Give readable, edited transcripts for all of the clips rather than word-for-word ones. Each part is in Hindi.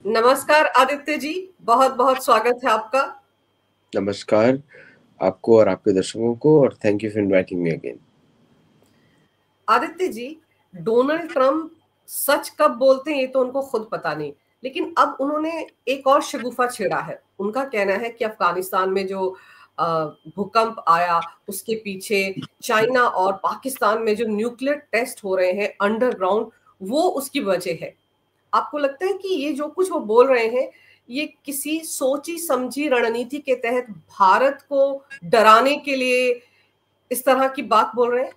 नमस्कार आदित्य जी, बहुत बहुत स्वागत है आपका। नमस्कार आपको और आपके दर्शकों को, और thank you for inviting me again. Aditya ji, Donald Trump सच कब बोलते हैं ये तो उनको खुद पता नहीं, लेकिन अब उन्होंने एक और शगुफा छेड़ा है। उनका कहना है कि अफगानिस्तान में जो भूकंप आया उसके पीछे चाइना और पाकिस्तान में जो न्यूक्लियर टेस्ट हो रहे हैं अंडरग्राउंड, वो उसकी वजह है। आपको लगता है कि ये जो कुछ वो बोल रहे हैं ये किसी सोची समझी रणनीति के तहत भारत को डराने के लिए इस तरह की बात बोल रहे हैं?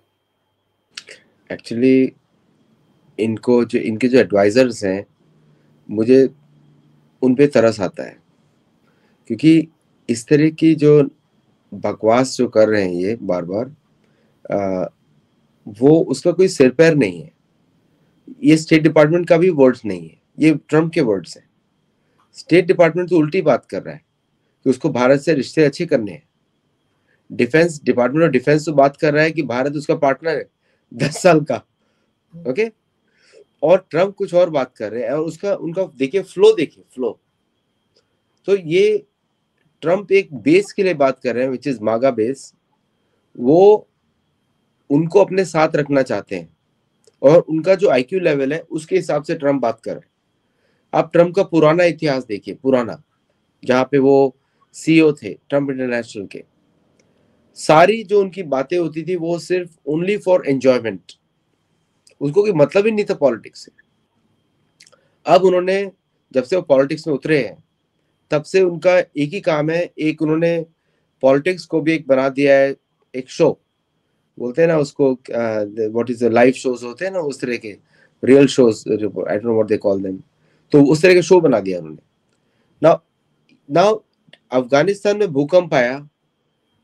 एक्चुअली इनके जो एडवाइजर्स हैं, मुझे उन पे तरस आता है, क्योंकि इस तरह की जो बकवास जो कर रहे हैं ये बार बार, वो उसका कोई सिर पैर नहीं है। ये स्टेट डिपार्टमेंट का भी वर्ड्स नहीं है, ये ट्रम्प के वर्ड्स हैं। स्टेट डिपार्टमेंट तो उल्टी बात कर रहा है कि उसको भारत से रिश्ते अच्छे करने हैं। डिपार्टमेंट ऑफ डिफेंस तो बात कर रहा है कि भारत उसका पार्टनर है 10 साल का। ओके, और ट्रम्प कुछ और बात कर रहे हैं, और उसका उनका देखिए फ्लो। तो ये ट्रम्प एक बेस के लिए बात कर रहे हैं, विच इज मागा बेस। वो उनको अपने साथ रखना चाहते हैं, और उनका जो आईक्यू लेवल है उसके हिसाब से ट्रम्प बात कर रहे हैं। आप ट्रम्प का पुराना इतिहास देखिए, पुराना, जहाँ पे वो सीईओ थे ट्रम्प इंटरनेशनल के। सारी जो उनकी बातें होती थी वो सिर्फ ओनली फॉर एंजॉयमेंट, उसको कोई मतलब ही नहीं था पॉलिटिक्स से। अब उन्होंने, जब से वो पॉलिटिक्स में उतरे हैं, तब से उनका एक ही काम है। एक उन्होंने पॉलिटिक्स को भी एक बना दिया है, एक शो बोलते हैं ना उसको, व्हाट इज लाइव शोज होते हैं ना, उस तरह के real shows, I don't know what they call them. तो उस तरह के शो बना दिया उन्होंने। नाउ नाउ अफगानिस्तान में भूकंप आया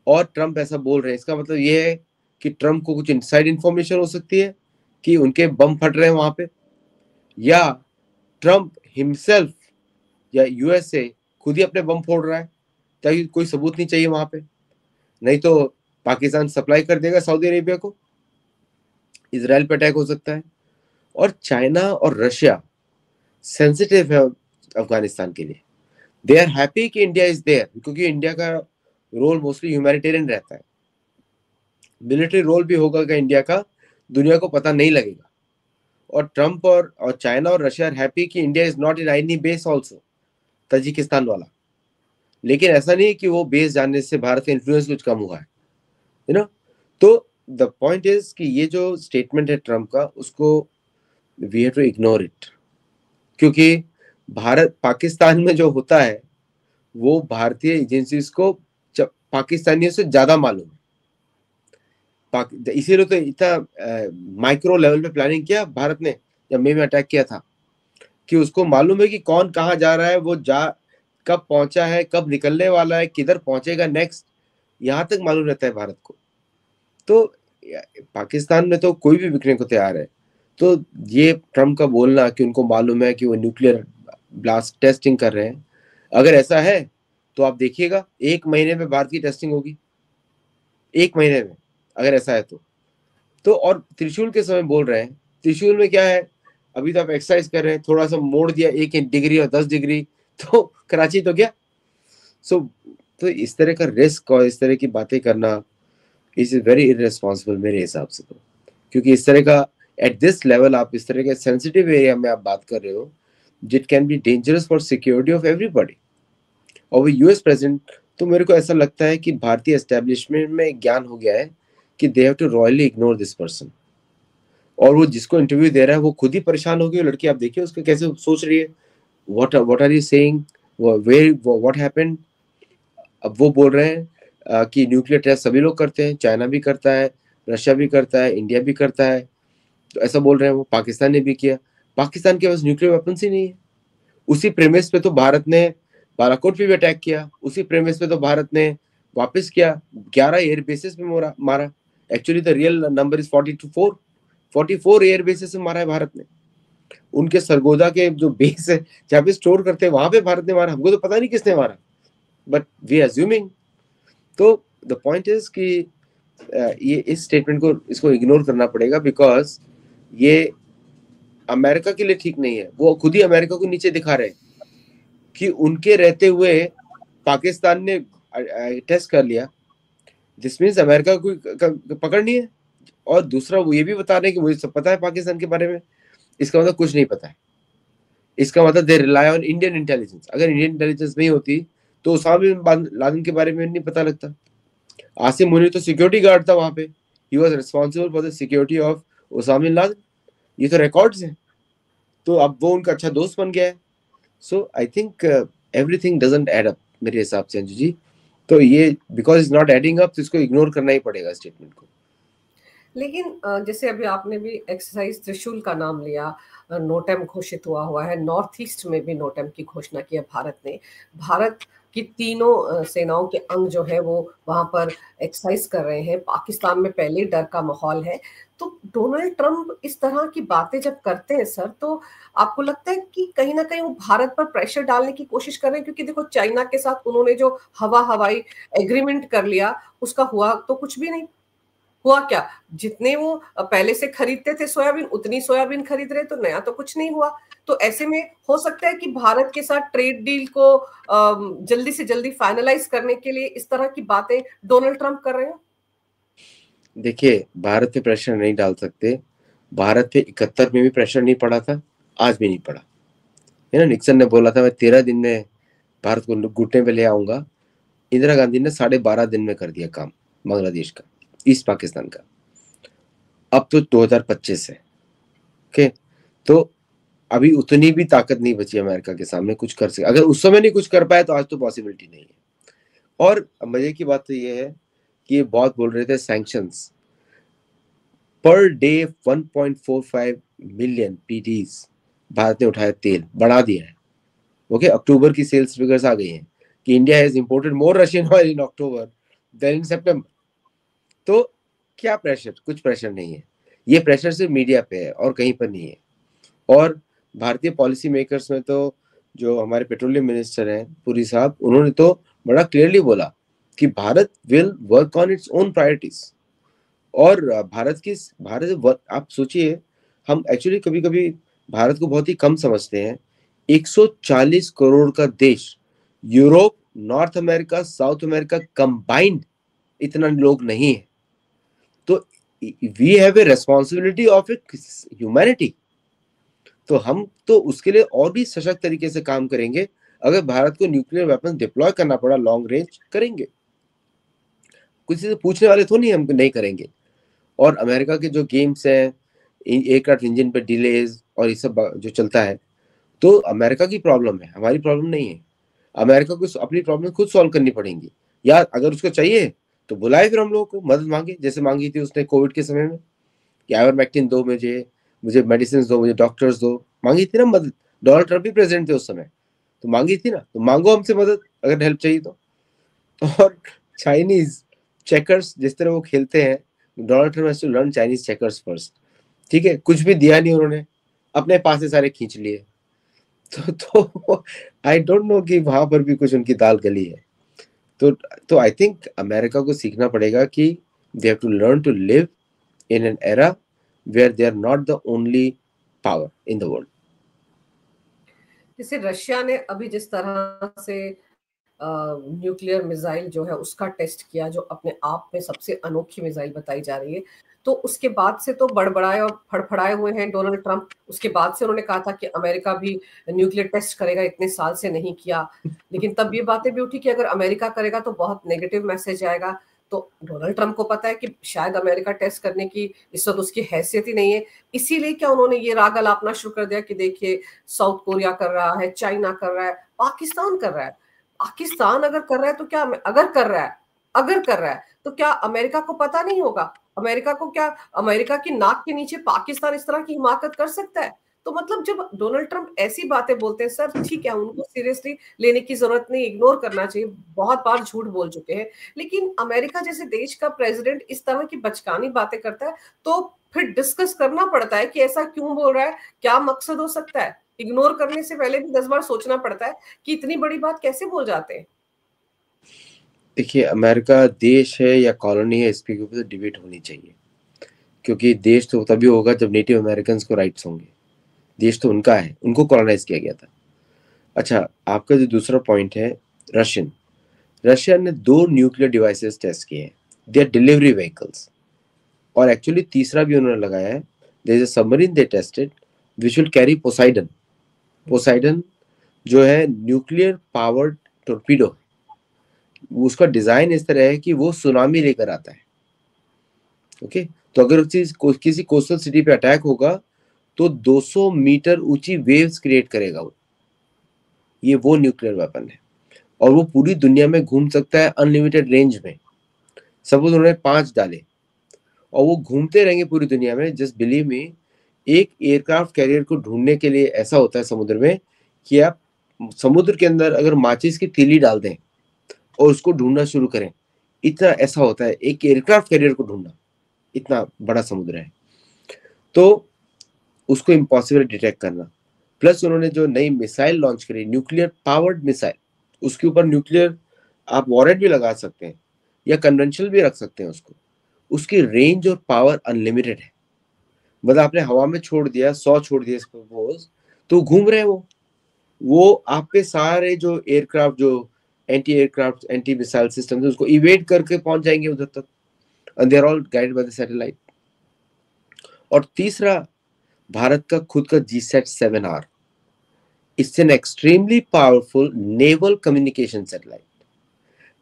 और ट्रम्प ऐसा बोल रहे हैं, इसका मतलब ये है कि ट्रम्प को कुछ इनसाइड इंफॉर्मेशन हो सकती है कि उनके बम फट रहे हैं वहां पे, या ट्रम्प हिमसेल्फ या यूएसए खुद ही अपने बम फोड़ रहा है, ताकि कोई सबूत नहीं चाहिए वहां पे। नहीं तो पाकिस्तान सप्लाई कर देगा सऊदी अरेबिया को, इसराइल पे अटैक हो सकता है। और चाइना और रशिया सेंसिटिव है अफगानिस्तान के लिए। दे आर हैप्पी कि इंडिया इज देयर, क्योंकि इंडिया का रोल मोस्टली ह्यूमैनिटेरियन रहता है। मिलिट्री रोल भी होगा का इंडिया का, दुनिया को पता नहीं लगेगा। और ट्रम्प और चाइना और रशिया आर हैप्पी कि इंडिया इज नॉट इन आईनी बेस ऑल्सो, ताजिकिस्तान वाला। लेकिन ऐसा नहीं है कि वो बेस जानने से भारत का इन्फ्लुएंस कुछ कम हुआ है, यू नो। तो द पॉइंट इज कि ये जो स्टेटमेंट है ट्रम्प का, उसको we have to ignore it, क्योंकि भारत पाकिस्तान में जो होता है वो भारतीय एजेंसीज को पाकिस्तानियों से ज्यादा मालूम है। इसीलिए तो इतना माइक्रो लेवल पे प्लानिंग किया भारत ने जब मे में अटैक किया था, कि उसको मालूम है कि कौन कहाँ जा रहा है, वो जा कब पहुंचा है, कब निकलने वाला है, किधर पहुंचेगा नेक्स्ट, यहाँ तक मालूम रहता है भारत को। तो पाकिस्तान में तो कोई भी बिकने को तैयार है। तो ये ट्रम्प का बोलना कि उनको मालूम है कि वो न्यूक्लियर ब्लास्ट टेस्टिंग कर रहे हैं, अगर ऐसा है तो आप देखिएगा 1 महीने में भारत की टेस्टिंग होगी, 1 महीने में, अगर ऐसा है तो। और त्रिशूल के समय बोल रहे हैं, त्रिशूल में क्या है, अभी तो आप एक्सरसाइज कर रहे हैं, थोड़ा सा मोड़ दिया 1 डिग्री और 10 डिग्री, तो कराची तो गया। सो तो इस तरह का रिस्क और इस तरह की बातें करना इज वेरी इररेस्पॉन्सिबल मेरे हिसाब से। तो क्योंकि इस तरह का एट दिस लेवल आप इस तरह के सेंसिटिव एरिया में आप बात कर रहे हो, it can be dangerous for security of everybody. और वो यूएस प्रेसिडेंट, तो मेरे को ऐसा लगता है कि भारतीय एस्टेब्लिशमेंट में ज्ञान हो गया है कि they have to royally ignore this person. और वो जिसको इंटरव्यू दे रहा है वो खुद ही परेशान हो गई, लड़की, आप देखिए उसको कैसे सोच रही है, what are you saying, where what happened. अब वो बोल रहे हैं कि न्यूक्लियर टेस्ट सभी लोग करते हैं, चाइना भी करता है, रशिया भी करता है, इंडिया भी करता है। तो ऐसा बोल रहे हैं वो, पाकिस्तान ने भी किया। पाकिस्तान के पास न्यूक्लियर वेपन्स ही नहीं है। उसी प्रेमिस पे तो भारत ने बालाकोट पे भी अटैक किया, उसी प्रेमिस पे तो भारत ने वापस किया, 11 एयर बेसिस पे मारा। Actually the real number is 44 air bases में मारा है भारत ने। उनके सरगोदा के जो बेस है जहाँ पे स्टोर करते हैं वहां पे भारत ने मारा, हमको तो पता नहीं किसने मारा, बट वी अज्यूमिंग। तो द पॉइंट इज कि ये इस स्टेटमेंट को, इसको इग्नोर करना पड़ेगा, बिकॉज ये अमेरिका के लिए ठीक नहीं है। वो खुद ही अमेरिका को नीचे दिखा रहे हैं कि उनके रहते हुए पाकिस्तान ने टेस्ट कर लिया, दिस मीन्स अमेरिका को पकड़ नहीं है। और दूसरा वो ये भी बता रहे हैं कि मुझे सब पता है पाकिस्तान के बारे में, इसका मतलब कुछ नहीं पता है। इसका मतलब they rely on Indian intelligence. अगर इंडियन इंटेलिजेंस नहीं होती तो उसामा बिन लादेन के बारे में नहीं पता लगता। आसिम मुनीर तो सिक्योरिटी गार्ड था वहां पे, he was responsible for the security of Osama bin Laden, ये तो रिकॉर्ड्स हैं। तो अब वो उनका अच्छा दोस्त बन गया है। So I think everything doesn't add up मेरे हिसाब से अंजू जी। तो ये because is not adding up, तो इसको इग्नोर करना ही पड़ेगा स्टेटमेंट को। लेकिन जैसे अभी आपने भी एक्सरसाइज त्रिशूल का नाम लिया, नोटेम घोषित हुआ है, नॉर्थ ईस्ट में भी नोटेम की घोषणा की है भारत ने। भारत की तीनों सेनाओं के अंग जो है वो वहां पर एक्सरसाइज कर रहे हैं। पाकिस्तान में पहले डर का माहौल है। तो डोनाल्ड ट्रंप इस तरह की बातें जब करते हैं सर, तो आपको लगता है कि कहीं ना कहीं वो भारत पर प्रेशर डालने की कोशिश कर रहे हैं? क्योंकि देखो, चाइना के साथ उन्होंने जो हवाई एग्रीमेंट कर लिया, उसका हुआ तो कुछ भी नहीं। हुआ क्या? जितने वो पहले से खरीदते थे सोयाबीन, उतनी सोयाबीन खरीद रहे, तो नया तो कुछ नहीं हुआ। तो ऐसे में हो सकता है कि भारत के साथ ट्रेड डील को जल्दी से जल्दी फाइनलाइज करने के लिए इस तरह की बातें डोनाल्ड ट्रंप कर रहे हैं। देखिए, भारत पे प्रेशर नहीं डाल सकते। भारत पे 71 में भी प्रेशर नहीं पड़ा था, आज भी नहीं पड़ा है ना। निक्सन ने बोला था मैं 13 दिन में भारत को घुटने पे ले आऊंगा। इंदिरा गांधी ने 12.5 दिन में कर दिया काम बांग्लादेश का, ईस्ट पाकिस्तान का। अब तो 2025 है, ओके। तो अभी उतनी भी ताकत नहीं बची अमेरिका के सामने कुछ कर सके। अगर उस समय नहीं कुछ कर पाए तो आज तो पॉसिबिलिटी नहीं है। और मजे की बात तो ये है कि ये बहुत बोल रहे थे sanctions per day 1.45 million PTs Bharat ने उठाया, तेल बढ़ा दिया है। ओके, अक्टूबर की सेल्स फिगर्स आ गई हैं कि India has imported more Russian oil in October than in September. तो क्या प्रेशर? कुछ प्रेशर नहीं है। ये प्रेशर सिर्फ मीडिया पे है और कहीं पर नहीं है। और भारतीय पॉलिसी मेकर्स में तो जो हमारे पेट्रोलियम मिनिस्टर हैं पुरी साहब, उन्होंने तो बड़ा क्लियरली बोला कि Bharat will work on its own priorities. और भारत आप सोचिए, हम एक्चुअली कभी कभी भारत को बहुत ही कम समझते हैं। 140 करोड़ का देश, Europe, North America, South America combined इतना लोग नहीं है। तो we have a responsibility of a humanity. तो हम तो उसके लिए और भी सशक्त तरीके से काम करेंगे। अगर भारत को न्यूक्लियर वेपन डिप्लॉय करना पड़ा लॉन्ग रेंज, करेंगे। किसी से पूछने वाले तो नहीं, हम नहीं करेंगे। और अमेरिका के जो गेम्स हैं, एयरक्राफ्ट इंजन पे डिलेज और ये सब जो चलता है, तो अमेरिका की प्रॉब्लम है, हमारी प्रॉब्लम नहीं है। अमेरिका को अपनी प्रॉब्लम खुद सॉल्व करनी पड़ेंगी। या अगर उसको चाहिए तो बुलाए, फिर हम लोगों को मदद मांगे, जैसे मांगी थी उसने कोविड के समय में कि आइवरमेक्टिन दो मुझे, मुझे मेडिसिन दो, मुझे डॉक्टर्स दो, मांगी थी ना मदद। डोनाल्ड ट्रंप भी प्रेसिडेंट थे उस समय, तो मांगी थी ना। तो मांगो हमसे मदद अगर हेल्प चाहिए तो। और चाइनीज चेकर्स जिस तरह वो खेलते हैं, Donald Trump has to learn Chinese checkers first. ठीक है, कुछ भी दिया नहीं उन्होंने, अपने पास से सारे खींच लिए। तो आई डोंट नो कि वहां पर भी कुछ उनकी दाल गली है। तो आई थिंक अमेरिका को सीखना पड़ेगा कि they have to learn to live in an era where they are not the only power in the world. जैसे रशिया ने अभी जिस तरह से न्यूक्लियर मिसाइल जो है उसका टेस्ट किया, जो अपने आप में सबसे अनोखी मिसाइल बताई जा रही है, तो उसके बाद से तो बड़बड़ाए और फड़फड़ाए हुए हैं डोनाल्ड ट्रंप। उसके बाद से उन्होंने कहा था कि अमेरिका भी न्यूक्लियर टेस्ट करेगा, इतने साल से नहीं किया। लेकिन तब ये बातें भी उठी कि अगर अमेरिका करेगा तो बहुत नेगेटिव मैसेज आएगा। तो डोनाल्ड ट्रंप को पता है कि शायद अमेरिका टेस्ट करने की इस वक्त उसकी हैसियत ही नहीं है। इसीलिए क्या उन्होंने ये राग अलापना शुरू कर दिया कि देखिए, साउथ कोरिया कर रहा है, चाइना कर रहा है, पाकिस्तान कर रहा है। पाकिस्तान अगर कर रहा है तो क्या, अगर कर रहा है तो क्या अमेरिका को पता नहीं होगा? अमेरिका को क्या, अमेरिका की नाक के नीचे पाकिस्तान इस तरह की हिमाकत कर सकता है? तो मतलब जब डोनाल्ड ट्रंप ऐसी बातें बोलते हैं सर, ठीक है, उनको सीरियसली लेने की जरूरत नहीं, इग्नोर करना चाहिए, बहुत बार झूठ बोल चुके हैं। लेकिन अमेरिका जैसे देश का प्रेसिडेंट इस तरह की बचकानी बातें करता है, तो फिर डिस्कस करना पड़ता है कि ऐसा क्यों बोल रहा है, क्या मकसद हो सकता है। इग्नोर करने से पहले भी 10 बार सोचना पड़ता है कि इतनी बड़ी बात कैसे बोल जाते हैं। देखिए, अमेरिका देश है या कॉलोनी है, इसके ऊपर तो डिबेट होनी चाहिए। क्योंकि देश तो तभी होगा जब नेटिव अमेरिकन को राइट्स होंगे। देश तो उनका है, उनको कॉलोनाइज किया गया था। अच्छा, आपका जो दूसरा पॉइंट है, रशिया ने 2 न्यूक्लियर डिवाइसेस टेस्ट किए हैं, दे आर डिलीवरी व्हीकल्स। और एक्चुअली तीसरा भी उन्होंने लगाया है, there is a submarine they tested which will carry Poseidon. Poseidon जो है न्यूक्लियर पावर्ड टॉर्पीडो, उसका डिजाइन इस तरह है कि वो सुनामी लेकर आता है। ओके, तो अगर उस चीज किसी कोस्टल सिटी पे अटैक होगा तो 200 मीटर ऊंची वेव्स क्रिएट करेगा वो। ये वो न्यूक्लियर वेपन है और वो पूरी दुनिया में घूम सकता है अनलिमिटेड रेंज में। सपोज उन्होंने 5 डाले और वो घूमते रहेंगे पूरी दुनिया में। जस्ट बिलीव मी, एक एयरक्राफ्ट कैरियर को ढूंढने के लिए ऐसा होता है समुद्र में कि आप समुद्र के अंदर अगर माचिस की तीली डाल दें और उसको ढूंढना शुरू करें, इतना ऐसा होता है एक एयरक्राफ्ट कैरियर को ढूंढना, इतना बड़ा समुद्र है। तो उसको इम्पॉसिबल डिटेक्ट करना। प्लस उन्होंने जो नई मिसाइल लॉन्च करी, न्यूक्लियर पावर्ड मिसाइल, उसके ऊपर न्यूक्लियर आप वॉरेट भी लगा सकते हैं या कन्वेंशनल भी रख सकते हैं उसको। उसकी रेंज और पावर अनलिमिटेड है। मतलब आपने हवा में छोड़ दिया, 100 छोड़ दिया सपोज, तो घूम रहे हैं वो आपके सारे जो एयरक्राफ्ट, जो anti aircraft anti missile system है, उसको इवेड करके पहुंच जाएंगे उधर तक। And they are all guided by the satellite. और तीसरा, भारत का खुद का GSAT-7R, it's an extremely powerful naval communication satellite,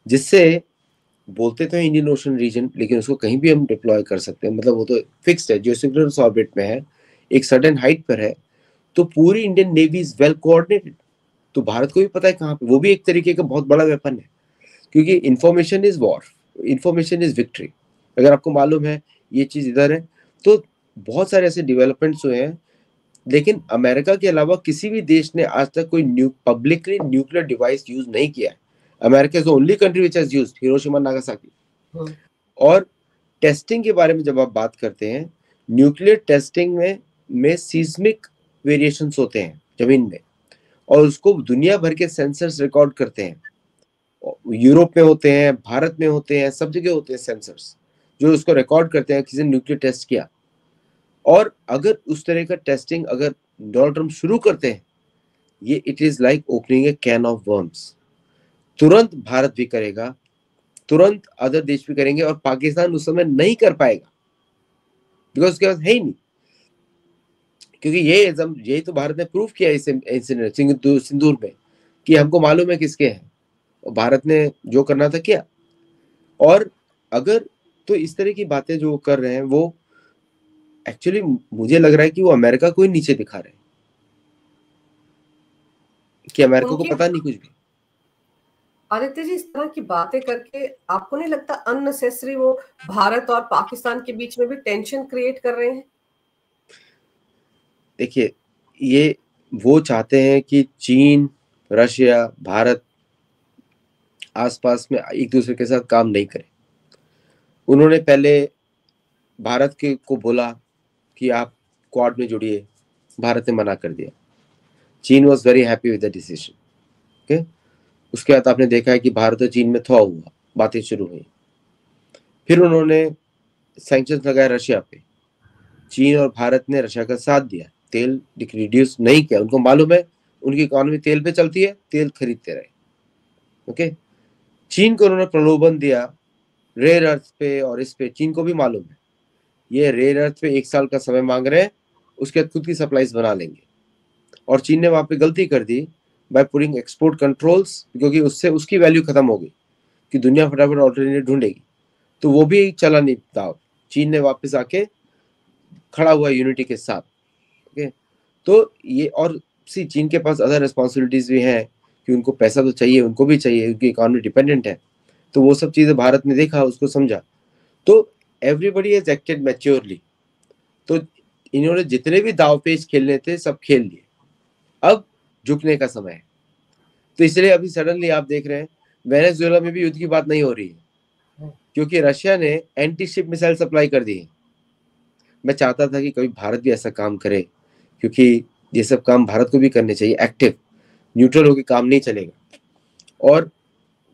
जिससे बोलते तो इंडियन ओशन रीजन, लेकिन उसको कहीं भी हम डिप्लॉय कर सकते हैं। मतलब वो तो फिक्स्ड है, जियोसिंक्रोनस ऑर्बिट में है, एक सर्टेन हाइट पर है, तो पूरी Indian navy is well coordinated. तो भारत को भी पता है कहाँ पे, वो भी एक तरीके का बहुत बड़ा वेपन है, क्योंकि information is war, information is victory. अगर आपको मालूम है ये चीज इधर है, तो बहुत सारे ऐसे डेवलपमेंट्स हुए हैं। लेकिन अमेरिका के अलावा किसी भी देश ने आज तक कोई पब्लिकली न्यूक्लियर डिवाइस यूज नहीं किया है। America is the only country which has used Hiroshima Nagasaki. और टेस्टिंग के बारे में जब आप बात करते हैं, न्यूक्लियर टेस्टिंग में सीस्मिक वेरिएशंस होते हैं जमीन में, और उसको दुनिया भर के सेंसर्स रिकॉर्ड करते हैं। यूरोप में होते हैं, भारत में होते हैं, सब जगह होते हैं सेंसर्स जो उसको रिकॉर्ड करते हैं किसी ने न्यूक्लियर टेस्ट किया। और अगर उस तरह का टेस्टिंग अगर डोनाल्ड ट्रम्प शुरू करते हैं, ये it is like opening A can of worms. तुरंत भारत भी करेगा, तुरंत अदर देश भी करेंगे, और पाकिस्तान उस समय नहीं कर पाएगा बिकॉज उसके पास है ही नहीं। क्योंकि यही तो भारत ने प्रूव किया इस इंसिडेंट सिंदूर में कि हमको मालूम है किसके हैं, और भारत ने जो करना था किया। और अगर तो इस तरह की बातें जो कर रहे हैं, वो एक्चुअली मुझे लग रहा है कि वो अमेरिका को ही नीचे दिखा रहे हैं, कि अमेरिका को उनकी पता नहीं कुछ भी। आदित्य जी, इस तरह की बातें करके आपको नहीं लगता अननेसेसरी वो भारत और पाकिस्तान के बीच में भी टेंशन क्रिएट कर रहे हैं? देखिए, ये वो चाहते हैं कि चीन, रशिया, भारत आसपास में एक दूसरे के साथ काम नहीं करे। उन्होंने पहले भारत के को बोला कि आप क्वाड में जुड़िए, भारत ने मना कर दिया। चीन was very happy with the decision. Okay, उसके बाद आपने देखा है कि भारत और चीन में थॉ हुआ, बातें शुरू हुई। फिर उन्होंने सैंक्शंस लगाए रशिया पे। चीन और भारत ने रशिया का साथ दिया, तेल रिड्यूस नहीं किया। उनको मालूम है उनकी इकोनॉमी तेल पे चलती है, तेल खरीदते रहे। ओके, चीन को उन्होंने प्रलोभन दिया रेयर अर्थ पे, और इस पे चीन को भी मालूम है ये रेयर अर्थ पे 1 साल का समय मांग रहे हैं, उसके बाद खुद की सप्लाईज बना लेंगे। और चीन ने वहां पे गलती कर दी बाय पुटिंग एक्सपोर्ट कंट्रोल्स, क्योंकि उससे उसकी वैल्यू खत्म हो गई कि दुनिया फटाफट ऑल्टरनेटिव ढूंढेगी। तो वो भी चला नहीं दाव, चीन ने वापस आके खड़ा हुआ यूनिटी के साथ। ओके, तो ये और सी चीन के पास अदर रिस्पॉन्सिबिलिटीज भी हैं कि उनको पैसा तो चाहिए, उनको भी चाहिए, उनकी इकोनॉमी डिपेंडेंट है। तो वो सब चीजें भारत ने देखा, उसको समझा। तो एवरीबडी हैज एक्टेड मैच्योरली। तो इन्होंने जितने भी दाव पेच खेलने थे सब खेल लिए, अब झुकने का समय है। तो इसलिए अभी सडनली आप देख रहे हैं वेनेजुएला में भी युद्ध की बात नहीं हो रही है, क्योंकि रशिया ने एंटी शिप मिसाइल सप्लाई कर दी है। मैं चाहता था कि कभी भारत भी ऐसा काम करे, क्योंकि ये सब काम भारत को भी करने चाहिए। एक्टिव न्यूट्रल होकर काम नहीं चलेगा। और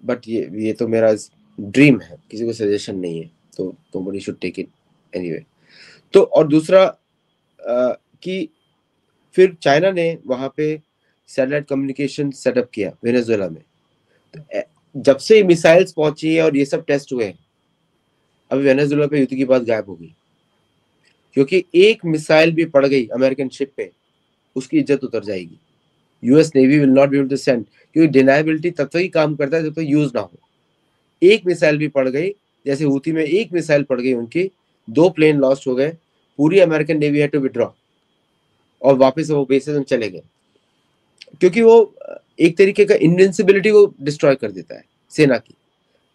बट ये तो मेरा ड्रीम है, किसी को सजेशन नहीं है, तो nobody should take it anyway. तो और दूसरा कि फिर चाइना ने वहां पे सैटेलाइट कम्युनिकेशन सेटअप किया वेनेजुएला में। तो जब से मिसाइल्स पहुंची है और ये सब टेस्ट हुए हैं, अभी वेनेजुएला पे युद्ध की बात गायब हो गई, क्योंकि एक मिसाइल भी पड़ गई अमेरिकन शिप पे, उसकी इज्जत उतर जाएगी। US navy will not be able to send, क्योंकि डिनायबिलिटी तब तक ही काम करता है जब तक यूज ना हो। एक मिसाइल भी पड़ गई, जैसे हूती में एक मिसाइल पड़ गई उनकी, 2 प्लेन लॉस्ट हो गए, पूरी American navy had to withdraw और वापस वो बेसेस में चले गए, क्योंकि वो एक तरीके का इनविंसिबिलिटी को डिस्ट्रॉय कर देता है सेना की।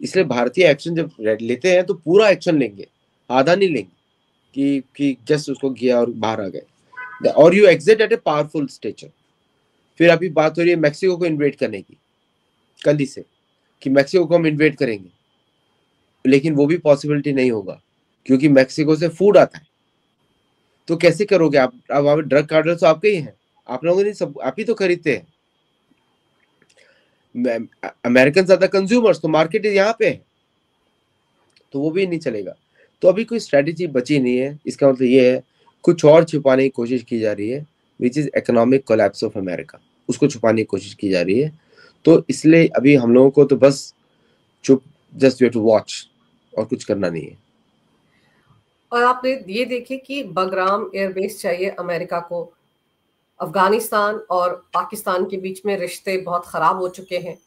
इसलिए भारतीय एक्शन जब लेते हैं तो पूरा एक्शन लेंगे, आधा नहीं लेंगे कि जस्ट उसको किया और बाहर आ गए। और you exit at a powerful stature. फिर अभी बात हो रही है मैक्सिको को इन्वेट करने की, कल ही से, कि मैक्सिको को हम इन्वेट करेंगे, लेकिन वो भी पॉसिबिलिटी नहीं होगा, क्योंकि मैक्सिको से फूड आता है। तो कैसे करोगे आप? अब वहां पे ड्रग कार्टेल तो आपके ही हैं, आप लोगों ने सब आप ही तो खरीदते हैं। अमेरिकन ज्यादा कंज्यूमर्स, तो मार्केट यहाँ पे है, तो वो भी नहीं चलेगा। तो अभी कोई स्ट्रेटेजी बची नहीं है। इसका मतलब ये है कुछ और छुपाने की कोशिश की जा रही है, which is economic collapse of America, उसको छुपाने की कोशिश की जा रही है। तो इसलिए अभी हम लोगों को तो बस चुप, just you have to watch, और कुछ करना नहीं है। और आप ये देखिए कि बगराम एयरबेस चाहिए अमेरिका को। अफगानिस्तान और पाकिस्तान के बीच में रिश्ते बहुत खराब हो चुके हैं,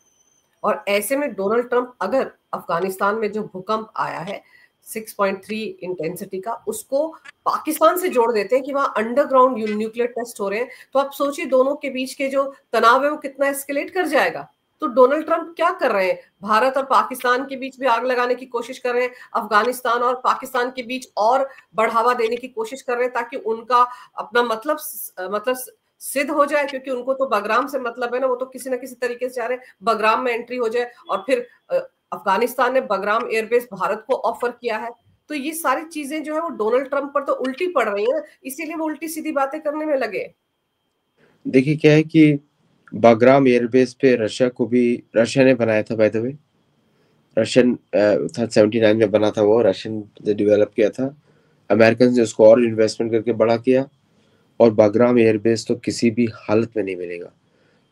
और ऐसे में डोनाल्ड ट्रंप अगर अफगानिस्तान में जो भूकंप आया है 6.3 इंटेंसिटी का, उसको पाकिस्तान से जोड़ देते हैं कि वहां अंडरग्राउंड न्यूक्लियर टेस्ट हो रहे हैं, तो आप सोचिए दोनों के बीच के जो तनाव है वो कितना एस्केलेट कर जाएगा। तो डोनाल्ड ट्रंप क्या कर रहे हैं? भारत और पाकिस्तान के बीच भी आग लगाने की कोशिश कर रहे हैं, अफगानिस्तान और पाकिस्तान के बीच और बढ़ावा देने की कोशिश कर रहे हैं, ताकि उनका अपना मतलब सिद्ध हो जाए, क्योंकि उनको तो बगराम से मतलब है ना, वो तो किसी ना किसी तरीके से चाह रहे हैं बगराम में एंट्री हो जाए। और फिर अफगानिस्तान ने बगराम एयरबेस भारत को ऑफर किया है। तो ये सारी चीजें जो है वो डोनाल्ड ट्रंप पर तो उल्टी पड़ रही हैं, इसीलिए वो उल्टी सीधी बातें करने में लगे। देखिए क्या है कि बाग्राम एयरबेस पे रशिया ने बनाया था, बाय द वे। रशियन था, 79 में बना था वो, रशियन ने डेवलप किया था। अमेरिकन ने उसको और इन्वेस्टमेंट करके बड़ा किया। और बाग्राम एयरबेस तो किसी भी हालत में नहीं मिलेगा,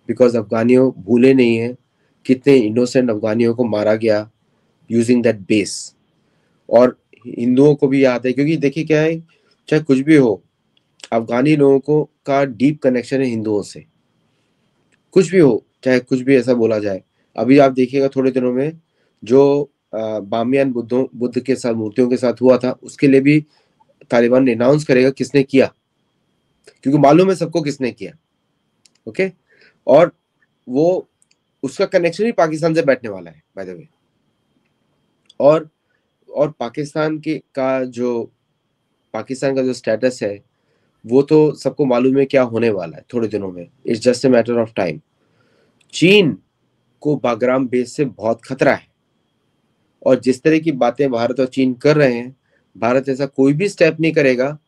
बिकॉज अफगानियों भूले नहीं है कितने इनोसेंट अफगानियों को मारा गया यूजिंग दैट बेस। और हिंदुओं को भी याद है, क्योंकि देखिए क्या है, चाहे कुछ भी हो, अफगानी लोगों को का डीप कनेक्शन है हिंदुओं से। कुछ भी हो, चाहे कुछ भी ऐसा बोला जाए, अभी आप देखिएगा थोड़े दिनों में जो बामियान बुद्ध के साथ मूर्तियों के साथ हुआ था, उसके लिए भी तालिबान ने अनाउंस करेगा किसने किया, क्योंकि मालूम है सबको किसने किया। ओके, और वो उसका कनेक्शन ही पाकिस्तान से बैठने वाला है, बाय द वे। और पाकिस्तान का जो स्टेटस है, वो तो सबको मालूम है क्या होने वाला है थोड़े दिनों में। It's just a matter of time. चीन को बाग्राम बेस से बहुत खतरा है, और जिस तरह की बातें भारत और चीन कर रहे हैं, भारत ऐसा कोई भी स्टेप नहीं करेगा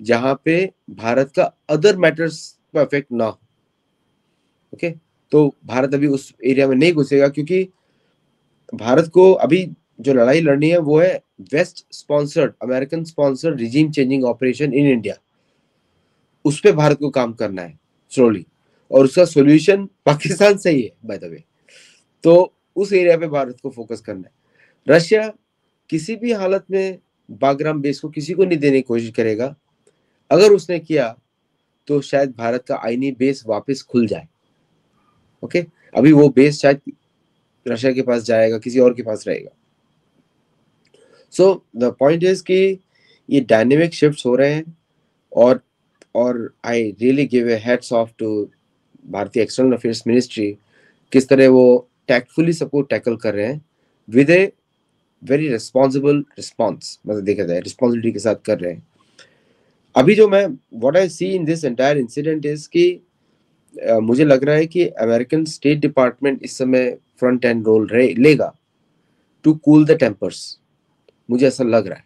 जहां पे भारत का अदर मैटर्स पर इफेक्ट ना हो। ओके, तो भारत अभी उस एरिया में नहीं घुसेगा, क्योंकि भारत को अभी जो लड़ाई लड़नी है वो है west sponsored, American sponsored regime changing operation in India. उस पर भारत को काम करना है स्लोली, और उसका सॉल्यूशन पाकिस्तान से ही है, बाय द वे। तो उस एरिया पे भारत को फोकस करना है। रशिया किसी भी हालत में बाग्राम बेस को किसी को नहीं देने की कोशिश करेगा। अगर उसने किया तो शायद भारत का आईनी बेस वापस खुल जाए। ओके, अभी वो बेस शायद रशिया के पास जाएगा, किसी और के पास रहेगा। सो द पॉइंट इज कि ये डायनेमिक शिफ्ट्स हो रहे हैं, और I really give a hats off to भारतीय एक्सटर्नल अफेयर्स मिनिस्ट्री, किस तरह वो टैक्टफुली सबको टैकल कर रहे हैं with a very responsible response, मतलब देखा जाए रिस्पॉन्सिबिलिटी के साथ कर रहे हैं। अभी जो मैं what I see in this entire incident is कि मुझे लग रहा है कि अमेरिकन स्टेट डिपार्टमेंट इस समय फ्रंट एंड रोल लेगा टू कूल द टेम्पर्स। मुझे ऐसा लग रहा है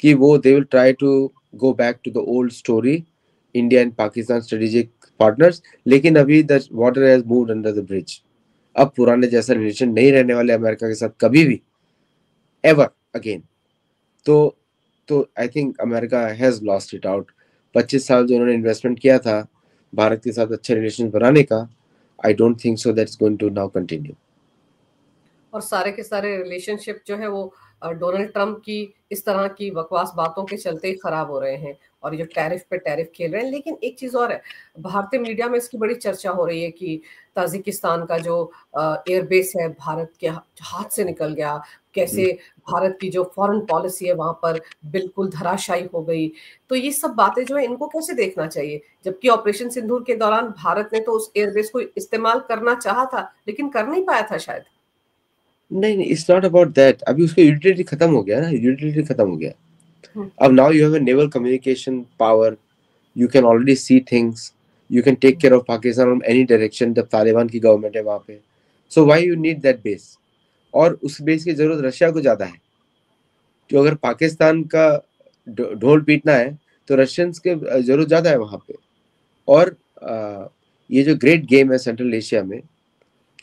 कि वो they will try to go back to the old story, India and Pakistan strategic partners. लेकिन अभी the water has moved under the bridge. अब पुराने जैसा रिलेशन नहीं रहने वाले अमेरिका के साथ कभी भी, एवर अगेन। तो I think America has lost it out. 25 साल जो उन्होंने इन्वेस्टमेंट किया था, भारत के साथ अच्छे रिलेशन बनाने का, I don't think so that's going to now continue. और सारे के सारे रिलेशनशिप जो है वो डोनाल्ड ट्रंप की इस तरह की बकवास बातों के चलते ही खराब हो रहे हैं, और ये जो टैरिफ पे टैरिफ खेल रहे हैं। लेकिन एक चीज और है, भारतीय मीडिया में इसकी बड़ी चर्चा हो रही है कि ताजिकिस्तान का जो एयरबेस है भारत के हाथ से निकल गया, कैसे भारत की जो फॉरेन पॉलिसी है वहां पर बिल्कुल धराशायी हो गई। तो ये सब बातें जो है इनको कैसे देखना चाहिए, जबकि ऑपरेशन सिंदूर के दौरान भारत ने तो उस एयरबेस को इस्तेमाल करना चाहा था लेकिन कर नहीं पाया था शायद। नहीं नहीं, इट्स नॉट अबाउट दैट। अभी उसका यूटिलिटी खत्म हो गया ना, यूटिलिटी खत्म हो गया। हम्म। अब now you have a naval communication power, you can already see things, you can take care of Pakistan from any direction जब तालिबान की गवर्नमेंट है वहां पे। So why you need that base? और उस बेस की जरूरत रशिया को ज्यादा है, तो अगर पाकिस्तान का ढोल पीटना है तो रशियंस के जरूरत ज्यादा है वहां पे। और ये जो ग्रेट गेम है सेंट्रल एशिया में,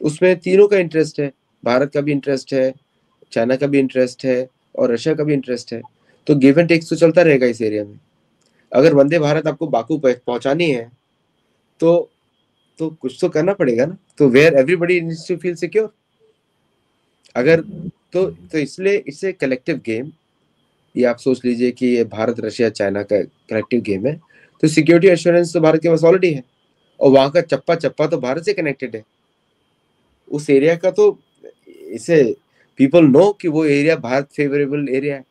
उसमें तीनों का इंटरेस्ट है, भारत का भी इंटरेस्ट है, चाइना का भी इंटरेस्ट है, और रशिया का भी इंटरेस्ट है। तो गिव एंड टेक्स तो चलता रहेगा इस एरिया में। अगर वंदे भारत आपको बाकू पहुंचानी है तो कुछ तो करना पड़ेगा ना, तो where everybody needs to feel secure. अगर तो इसलिए इससे कलेक्टिव गेम, ये आप सोच लीजिए कि ये भारत रशिया चाइना का कलेक्टिव गेम है। तो सिक्योरिटी एश्योरेंस तो भारत के पास ऑलरेडी है, और वहां का चप्पा चप्पा तो भारत से कनेक्टेड है उस एरिया का। तो इसे पीपल नो कि वो एरिया भारत फेवरेबल एरिया है।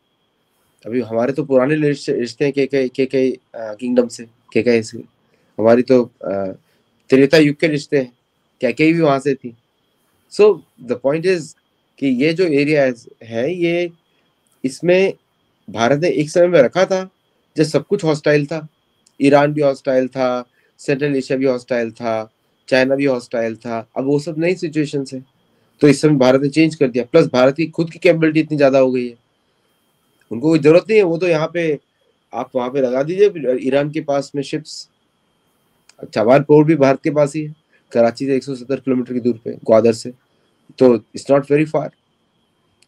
अभी हमारे तो पुराने रिश्ते हैं के किंगडम से, के से हमारी तो त्रेता युग के रिश्ते हैं, के भी वहां से थी। सो द पॉइंट इज कि ये जो एरिया है ये, इसमें भारत ने एक समय में रखा था जब सब कुछ हॉस्टाइल था। ईरान भी हॉस्टाइल था, सेंट्रल एशिया भी हॉस्टाइल था, चाइना भी हॉस्टाइल था। अब वो सब नई सिचुएशन है, तो इस समय भारत ने चेंज कर दिया। प्लस भारत की खुद की कैपेबिलिटी इतनी ज्यादा हो गई है, उनको कोई जरूरत नहीं है। वो तो यहाँ पे आप वहां पे लगा दीजिए ईरान के पास में शिप्स। चबार पोर्ट भी भारत के पास ही है, कराची से 170 किलोमीटर की दूर पे, ग्वादर से। तो इट्स नॉट वेरी फार।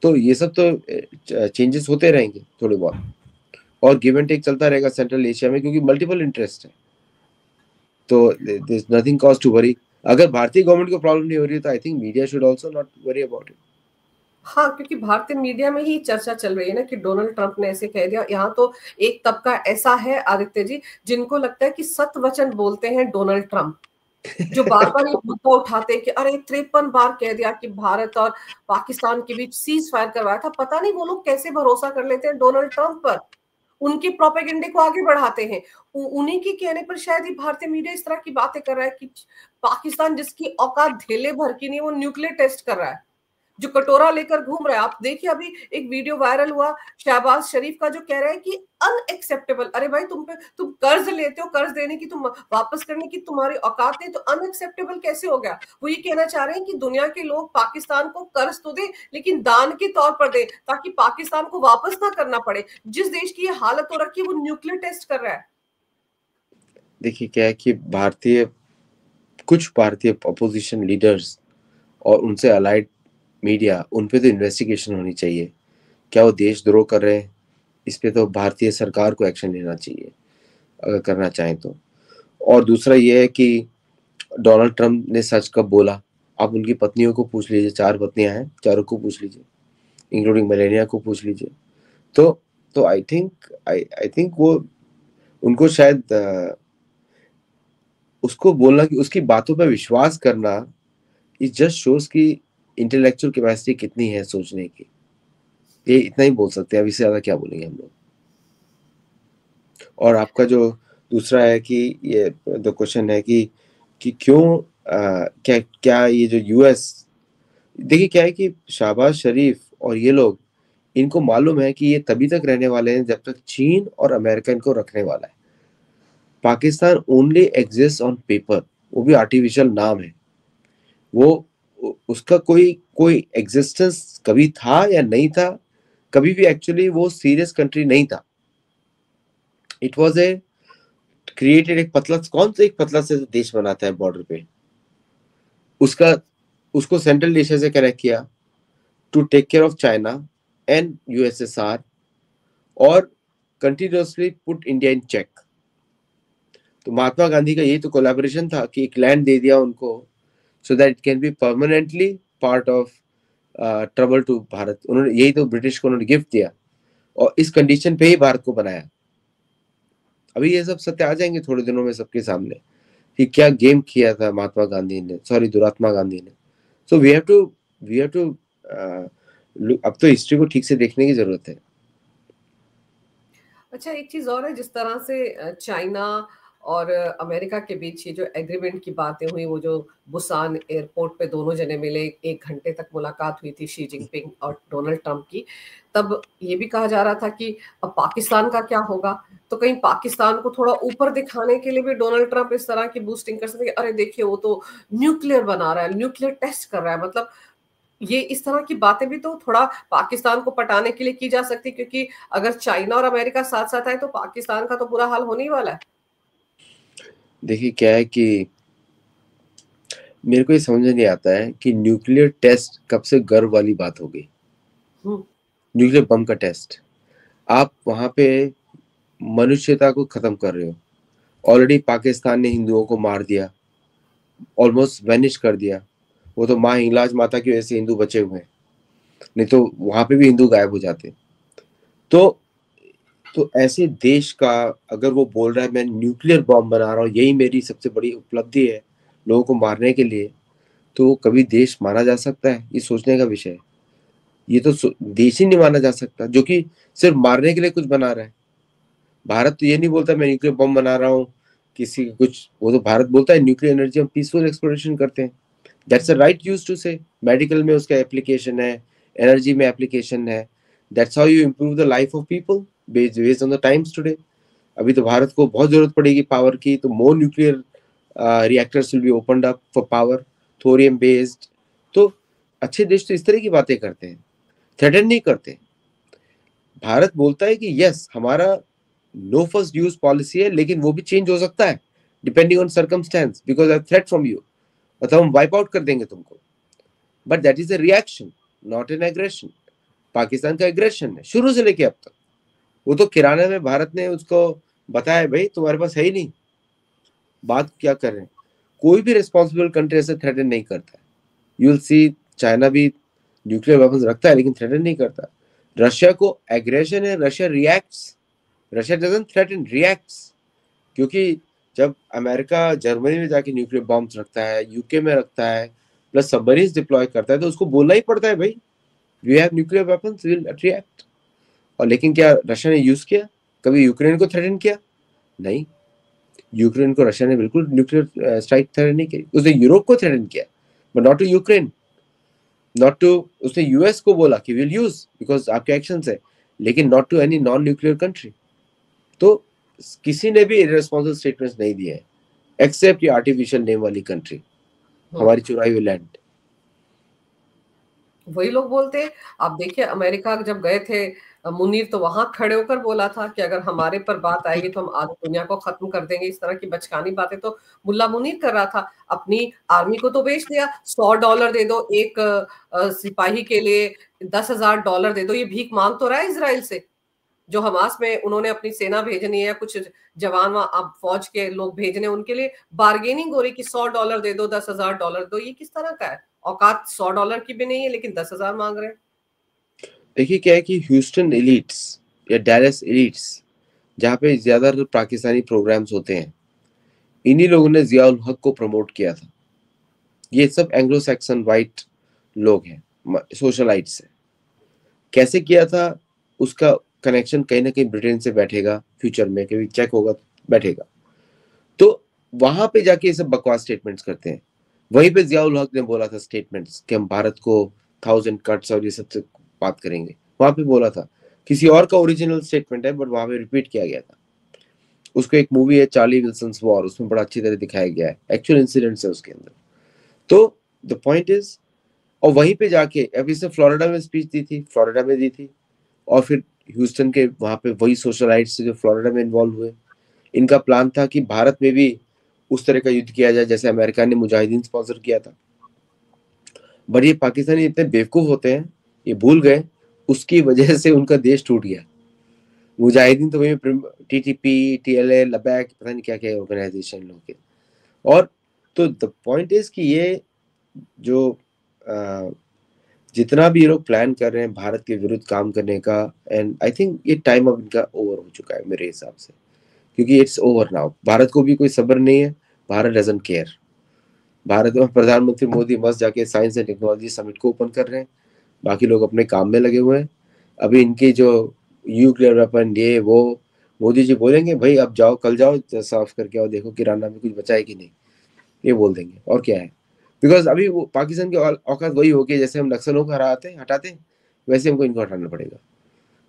तो ये सब तो चेंजेस होते रहेंगे थोड़े बहुत, और गिव एंड टेक चलता रहेगा सेंट्रल एशिया में, क्योंकि मल्टीपल इंटरेस्ट है। तो there is nothing cause to worry. अगर भारतीय गवर्नमेंट को प्रॉब्लम नहीं हो रही है तो I think media should also not worry about it. हाँ, क्योंकि भारतीय मीडिया में ही चर्चा चल रही है ना कि डोनाल्ड ट्रंप ने ऐसे कह दिया। यहाँ तो एक तबका ऐसा है आदित्य जी, जिनको लगता है कि सत वचन बोलते हैं डोनाल्ड ट्रंप, जो बार बार ये मुद्दा उठाते हैं कि अरे 53 बार कह दिया कि भारत और पाकिस्तान के बीच सीज फायर करवाया था। पता नहीं वो लोग कैसे भरोसा कर लेते हैं डोनाल्ड ट्रंप पर, उनके प्रोपेगेंडे को आगे बढ़ाते हैं। उन्हीं के कहने पर शायद ही भारतीय मीडिया इस तरह की बातें कर रहा है कि पाकिस्तान जिसकी औकात ढेले भर की नहीं, वो न्यूक्लियर टेस्ट कर रहा है, जो कटोरा लेकर घूम रहा है। आप देखिए अभी एक वीडियो वायरल हुआ शहबाज शरीफ का, जो कह रहा है कि अनएक्सेप्टेबल। अरे भाई, तुम कर्ज लेते हो, कर्ज देने की, तुम वापस करने की तुम्हारी औकात नहीं, तो अनएक्सेप्टेबल कैसे हो गया? वो ये कहना चाह रहे हैं कि दुनिया के लोग पाकिस्तान को कर्ज तो दे लेकिन दान के तौर पर दे, ताकि पाकिस्तान को वापस ना करना पड़े। जिस देश की ये हालत हो रखी है वो न्यूक्लियर टेस्ट कर रहा है। देखिए क्या है कि कुछ भारतीय अपोजिशन लीडर्स और उनसे अलाइड मीडिया, उन पे तो इन्वेस्टिगेशन होनी चाहिए। क्या वो देशद्रोह कर रहे हैं, इस पे तो भारतीय सरकार को एक्शन लेना चाहिए अगर करना चाहें तो। और दूसरा ये है कि डोनाल्ड ट्रंप ने सच कब बोला, आप उनकी पत्नियों को पूछ लीजिए, 4 पत्नियां हैं, चारों को पूछ लीजिए, इंक्लूडिंग मेलेनिया को पूछ लीजिए। तो आई थिंक वो उनको शायद उसको बोलना कि उसकी बातों पर विश्वास करना, इट जस्ट शोज की इंटेलेक्चुअल कैपेसिटी कितनी है सोचने की। ये इतना ही बोल सकते हैं, अब इससे ज्यादा क्या बोलेंगे हम लोग। और आपका जो दूसरा है कि ये द क्वेश्चन है कि क्यों क्या क्या ये जो यूएस, देखिए क्या है कि शहबाज शरीफ और ये लोग, इनको मालूम है कि ये तभी तक रहने वाले हैं जब तक चीन और अमेरिका इनको रखने वाला है। Pakistan only exist on paper, वो भी आर्टिफिशियल नाम है वो। उसका कोई कोई एग्जिस्टेंस कभी था या नहीं था, कभी भी एक्चुअली वो सीरियस कंट्री नहीं था। इट वॉज ए क्रिएटेड, एक पतला, कौन सा एक पतला से देश बनाता है बॉर्डर पे, उसका उसको सेंट्रल एशिया से कनेक्ट किया to take care of China and USSR, और continuously put India in check. तो महात्मा गांधी का यही तो कोलैबोरेशन था कि एक लैंड दे दिया उनको, so that it can be permanently part of trouble to Bharat. उन्होंने यही तो ब्रिटिश को उन्होंने गिफ्ट दिया, और इस कंडीशन पे ही भारत को बनाया। अभी ये सब सत्य आ जाएंगे थोड़े दिनों में सबके सामने कि क्या गेम किया था महात्मा गांधी ने, सॉरी दुरात्मा गांधी ने। सो वी हैव टू अब तो हिस्ट्री को ठीक से देखने की जरूरत है। अच्छा, एक चीज और है, जिस तरह से चाइना और अमेरिका के बीच ये जो एग्रीमेंट की बातें हुई, वो जो बुसान एयरपोर्ट पे दोनों जने मिले, 1 घंटे तक मुलाकात हुई थी शी जिनपिंग और डोनाल्ड ट्रंप की, तब ये भी कहा जा रहा था कि अब पाकिस्तान का क्या होगा। तो कहीं पाकिस्तान को थोड़ा ऊपर दिखाने के लिए भी डोनाल्ड ट्रंप इस तरह की बूस्टिंग कर सकते हैं, अरे देखिए वो तो न्यूक्लियर बना रहा है, न्यूक्लियर टेस्ट कर रहा है। मतलब ये इस तरह की बातें भी तो थोड़ा पाकिस्तान को पटाने के लिए की जा सकती, क्योंकि अगर चाइना और अमेरिका साथ साथ आए तो पाकिस्तान का तो बुरा हाल होने ही वाला है। देखिए क्या है कि मेरे को ये समझ नहीं आता है कि न्यूक्लियर टेस्ट कब से गर्व वाली बात हो गई। हम्म। न्यूक्लियर बम का टेस्ट, आप वहां पे मनुष्यता को खत्म कर रहे हो। ऑलरेडी पाकिस्तान ने हिंदुओं को मार दिया, ऑलमोस्ट वैनिश कर दिया। वो तो माँ हिंगलाज माता की वजह से हिंदू बचे हुए हैं, नहीं तो वहां पे भी हिंदू गायब हो जाते। तो ऐसे देश का अगर वो बोल रहा है मैं न्यूक्लियर बॉम्ब बना रहा हूँ, यही मेरी सबसे बड़ी उपलब्धि है लोगों को मारने के लिए, तो कभी देश माना जा सकता है? ये सोचने का विषय है। ये तो देश ही नहीं माना जा सकता जो कि सिर्फ मारने के लिए कुछ बना रहा है। भारत तो ये नहीं बोलता मैं न्यूक्लियर बॉम्ब बना रहा हूँ किसी कुछ, वो तो भारत बोलता है न्यूक्लियर एनर्जी हम पीसफुल एक्सप्लोरेशन करते हैं। That's a right use to say. Medical में उसका एप्लीकेशन है, एनर्जी में एप्लीकेशन है। That's how you improve the life of people based on the times today. अभी तो भारत को बहुत जरूरत पड़ेगी पावर की, तो more nuclear reactors will be opened up for power, thorium based. तो अच्छे देश तो इस तरह की बातें करते हैं, थ्रेटन नहीं करते। भारत बोलता है कि यस हमारा नो फर्स्ट यूज पॉलिसी है, लेकिन वो भी चेंज हो सकता है depending on circumstance, because I threat from you, मतलब हम वाइप आउट कर देंगे तुमको। But that is a reaction, not an aggression. Pakistan का एग्रेशन है शुरू से लेके अब तक। वो तो किराने में भारत ने उसको बताया भाई तुम्हारे पास है ही नहीं, बात क्या कर रहे हैं। कोई भी रिस्पॉन्सिबल कंट्री ऐसे थ्रेटन नहीं करता है। यू विल सी चाइना भी न्यूक्लियर वेपन्स रखता है लेकिन थ्रेटन नहीं करता। रशिया को एग्रेशन है, Russia reacts, Russia doesn't threaten, reacts. क्योंकि जब अमेरिका जर्मनी में जाके न्यूक्लियर बॉम्ब्स रखता है, यूके में रखता है, प्लस सबमरीन्स डिप्लॉय करता है, तो उसको बोलना ही पड़ता है भाई we have nuclear weapons, we will react. और लेकिन क्या रशिया ने यूज किया? कभी यूक्रेन को थ्रेटन किया? नहीं। यूक्रेन को रशिया ने बिल्कुल न्यूक्लियर स्ट्राइक थ्रेटन नहीं की। उसने यूरोप को थ्रेटन किया, but not to Ukraine, not to. उसने यूएस को बोला कि विल यूज बिकॉज आपके एक्शंस है, लेकिन not to any non nuclear country. तो किसी ने भी इररेस्पॉन्सिबल स्टेटमेंट्स नहीं दिए हैं एक्सेप्ट ये आर्टिफिशियल नेम वाली कंट्री, हमारी चुराई हुई लैंड। वही लोग बोलते हैं। आप देखिए अमेरिका जब गए थे मुनीर, तो वहां खड़े होकर बोला था कि अगर हमारे पर बात आएगी तो हम आधी दुनिया को खत्म कर देंगे। इस तरह की बचकानी बातें तो मुल्ला मुनीर कर रहा था। अपनी आर्मी को तो बेच दिया, $100 दे दो एक सिपाही के लिए, $10,000 दे दो। ये भीख मांग तो रहा है इसराइल से, जो हमास में उन्होंने अपनी सेना भेजनी है, कुछ जवान वहां अब फौज के लोग भेजने, उनके लिए बार्गेनिंग हो रही कि $100 दे दो, $10,000 दो। ये किस तरह का है? औकात $100 की भी नहीं है लेकिन 10,000 मांग रहे हैं। देखिए क्या है कि ह्यूस्टन एलिट्स या डैलस एलिट्स, जहाँ पे ज्यादातर पाकिस्तानी प्रोग्राम्स होते हैं, इन्हीं लोगों ने जिया उल हक को प्रमोट किया था। ये सब एंग्लो सैक्सन वाइट लोग हैं, सोशलाइट्स हैं। कैसे किया था उसका कनेक्शन कहीं ना कहीं ब्रिटेन से बैठेगा, फ्यूचर में कभी चेक होगा तो बैठेगा। तो वहां पे जाके ये सब बकवास स्टेटमेंट्स करते हैं। वहीं पे जिया उल हक ने बोला था स्टेटमेंट्स कि हम भारत को 1000 कट्स और ये सब से बात करेंगे, वहां पे बोला था। किसी और का ओरिजिनल स्टेटमेंट है बट वहां पे रिपीट किया गया था। उसको एक मूवी है चार्ली विल्सन्स वॉर, उसमें बड़ा अच्छी तरह दिखाया गया है, एक्चुअल इंसिडेंट्स है उसके अंदर। तो द पॉइंट इज, और वहीं पे जाके अब इसने फ्लोरिडा में स्पीच दी थी, फ्लोरिडा में दी थी, और फिर ह्यूस्टन के वहां पे वही सोशलाइट्स जो फ्लोरिडा में इन्वॉल्व हुए, इनका प्लान था कि भारत में भी उस तरह का युद्ध किया जाए जैसे अमेरिका ने मुजाहिदीन स्पॉन्सर किया था। बट ये पाकिस्तानी इतने बेवकूफ होते हैं, ये भूल गए उसकी वजह से उनका देश टूट गया। मुजाहिदीन तो वही टीटीपी, टीएलए, लबैक, पता नहीं क्या क्या ऑर्गेनाइजेशन लोग के। और तो द पॉइंट इज कि ये जो जितना भी ये लोग प्लान कर रहे हैं भारत के विरुद्ध काम करने का, एंड आई थिंक ये टाइम अब इनका ओवर हो चुका है मेरे हिसाब से, क्योंकि इट्स ओवर नाउ। भारत को भी कोई सब्र नहीं है, भारत डजंट केयर। भारत में प्रधानमंत्री मोदी मस्त जाके साइंस एंड टेक्नोलॉजी समिट को ओपन कर रहे हैं, बाकी लोग अपने काम में लगे हुए हैं। अभी इनके जो न्यूक्लियर वेपन ये वो, मोदी जी बोलेंगे भाई अब जाओ, कल जाओ साफ करके आओ, देखो किराना में कुछ बचा है कि नहीं, ये बोल देंगे। और क्या है, बिकॉज अभी वो पाकिस्तान की औकात वही होगी, जैसे हम नक्सलों को हटाते वैसे हमको इनको हटाना पड़ेगा।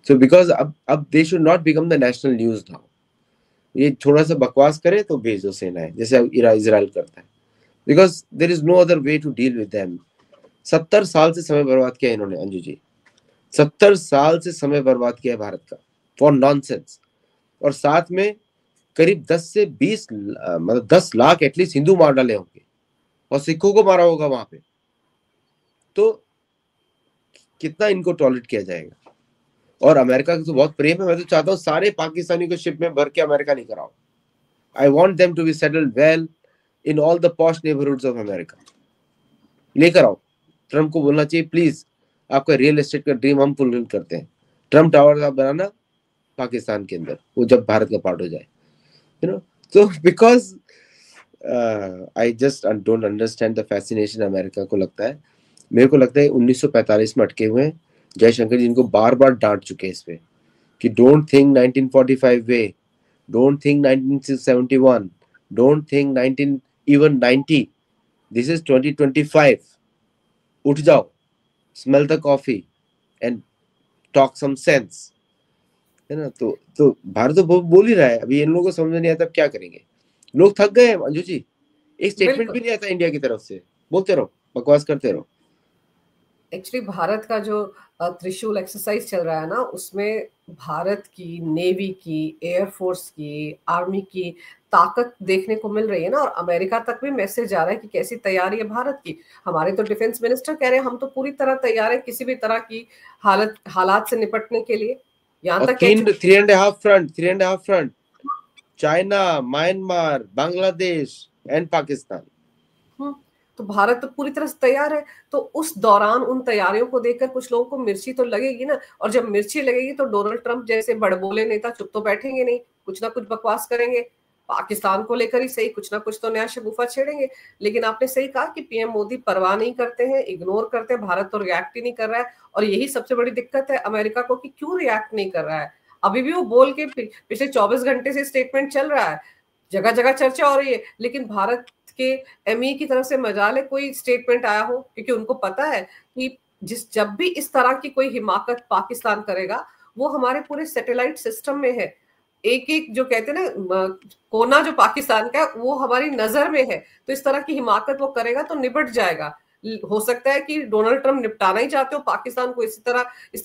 सो बिकॉज अब they should not become the national news now. ये थोड़ा सा बकवास करे तो भेज दो सेनाएं, जैसे अब इजराइल करता है, because there is no other way to deal with them. 70 साल से समय बर्बाद किया इन्होंने अंजू जी, 70 साल से समय बर्बाद किया है भारत का फॉर नॉनसेंस। और साथ में करीब 10 से 20 मतलब 10 लाख एटलीस्ट हिंदू मार डाले होंगे और सिखों को मारा होगा वहां पे। तो कितना इनको टॉलरेट किया जाएगा। और अमेरिका का तो बहुत प्रेम है, मैं तो चाहता हूँ सारे पाकिस्तानी को शिप में भर के अमेरिका लेकर आओ। I want them to be settled well in all the posh neighbourhoods of America. लेकर आओ। ट्रम्प को बोलना चाहिए प्लीज आपका रियल एस्टेट का ड्रीम हम फुलफिल करते हैं, ट्रम्प टावर आप बनाना पाकिस्तान के अंदर, वो जब भारत का पार्ट हो जाए, यू नो। तो because I just don't understand the fascination America को लगता है। मेरे को लगता है 1945 में अटके हुए हैं। जयशंकर जी इनको बार बार डांट चुके हैं इस पे कि don't think 1945 way, don't think 1971, don't think 19 even 90, this is 2025। उठ जाओ, smell the coffee and talk some sense, है ना। तो भारत तो बोल ही रहा है, अभी इन लोगों को समझ नहीं आता अब क्या करेंगे। लोग थक गए हैं अंजू जी, एक स्टेटमेंट भी नहीं आता इंडिया की तरफ से, बोलते रहो, बकवास करते रहो। एक्चुअली भारत का जो त्रिशूल एक्सरसाइज चल रहा है ना, उसमें भारत की नेवी की, एयरफोर्स की, आर्मी की ताकत देखने को मिल रही है ना। और अमेरिका तक भी मैसेज जा रहा है कि कैसी तैयारी है भारत की। हमारे तो डिफेंस मिनिस्टर कह रहे हैं हम तो पूरी तरह तैयार है किसी भी तरह की हालात से निपटने के लिए। यहाँ तक 3.5 front, China, Myanmar, Bangladesh and Pakistan. तो भारत तो पूरी तरह से तैयार है। तो उस दौरान उन तैयारियों को देखकर कुछ लोगों को मिर्ची तो लगेगी ना। और जब मिर्ची लगेगी तो डोनाल्ड ट्रंप जैसे बड़बोले नेता चुप तो बैठेंगे नहीं, कुछ ना कुछ बकवास करेंगे। पाकिस्तान को लेकर ही सही, कुछ ना कुछ तो नया शगुफा छेड़ेंगे। लेकिन आपने सही कहा कि पीएम मोदी परवाह नहीं करते हैं, इग्नोर करते हैं, भारत तो रिएक्ट ही नहीं कर रहा है। और यही सबसे बड़ी दिक्कत है अमेरिका को कि क्यों रिएक्ट नहीं कर रहा है। अभी भी वो बोल के पिछले 24 घंटे से स्टेटमेंट चल रहा है, जगह जगह चर्चा हो रही है, लेकिन भारत के एमई की तरफ से मजाल है कोई स्टेटमेंट आया हो। क्योंकि उनको पता है कि जब भी इस तरह की कोई हिमाकत पाकिस्तान करेगा, वो हमारे पूरे सैटेलाइट सिस्टम में है। एक एक जो कहते हैं ना कोना जो पाकिस्तान का, वो हमारी नजर में है। तो इस तरह की हिमाकत वो करेगा तो निपट जाएगा। हो सकता है कि डोनाल्ड ट्रंप निपटाना ही चाहते हो पाकिस्तान को, इस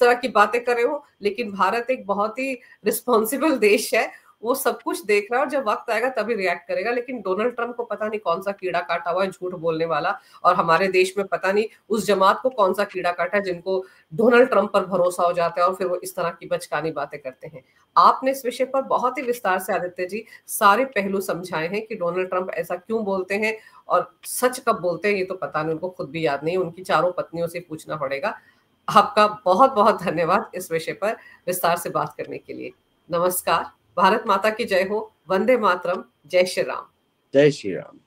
तरह की बातें कर रहे हो। लेकिन भारत एक बहुत ही रिस्पॉन्सिबल देश है, वो सब कुछ देख रहा है और जब वक्त आएगा तभी रिएक्ट करेगा। लेकिन डोनाल्ड ट्रंप को पता नहीं कौन सा कीड़ा काटा हुआ है झूठ बोलने वाला। और हमारे देश में पता नहीं उस जमात को कौन सा कीड़ा काटा है जिनको डोनाल्ड ट्रंप पर भरोसा हो जाता है और फिर वो इस तरह की बचकानी बातें करते हैं। आपने इस विषय पर बहुत ही विस्तार से आदित्य जी सारे पहलू समझाए हैं कि डोनाल्ड ट्रंप ऐसा क्यों बोलते हैं और सच कब बोलते हैं ये तो पता नहीं, उनको खुद भी याद नहीं, उनकी चारों पत्नियों से पूछना पड़ेगा। आपका बहुत बहुत धन्यवाद इस विषय पर विस्तार से बात करने के लिए। नमस्कार। भारत माता की जय हो। वंदे मातरम। जय श्री राम। जय श्री राम।